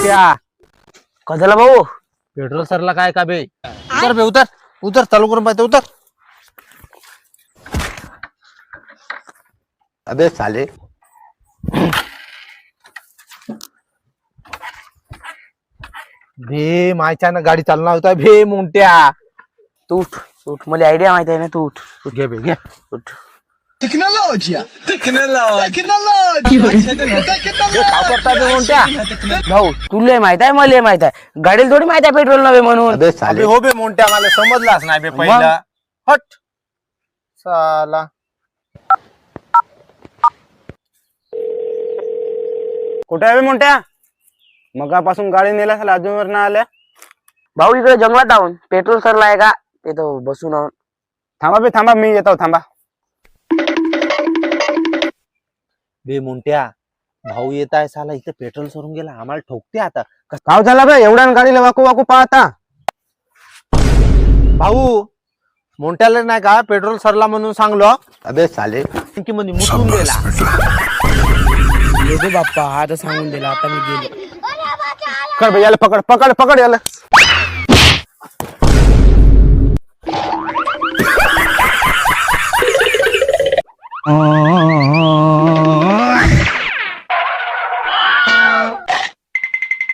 मोठ्या कशाला भाऊ? पेट्रोल सरला काय का बे? उतर बे, उतर उतर, चालू करून पाहते, उतर. अबे साले. भे मायच्यानं गाडी चालणार होता भे मोठ्या. तू उठ उठ, मला आयडिया माहिती आहे ना. तू उठ घे बे, घे. उठ. Tecnologia! हे काय करता बे मोठ्या? भाऊ तुला माहित आहे, मला माहित आहे. गाडीला थोडी माहित आहे पेट्रोल नव्हे म्हणून. अबे अबे साले. हो बे मोठ्या, मला समजलाच नाही बे पहिला. हट साला. कुठे आहे बे मोठ्या? मगापासून गाडी नेल्या साला, अजूनवर ना आल्या. भाऊ इकडे जंगलात आहोत. पेट्रोल सरला आहे का ते तर बसून आहोत. थांबा बे, थांबा, मी येतो, थांबा. बे मुंट्या, भाऊ येत आहे साला, इथे पेट्रोल सरून गेला, आम्हाला ठोकते आता. काय झाला बे, एवढ्या गाडीला वाकू वाकू पाहता? भाऊ मोंट्याला नाही का पेट्रोल सरला म्हणून सांगलो, अबे साले. की मध्ये मुतून गेला. गेलो बाप्पा, हा तर सांगून दिला. आता मी गेलो. कर बे, याला पकड पकड पकड याला.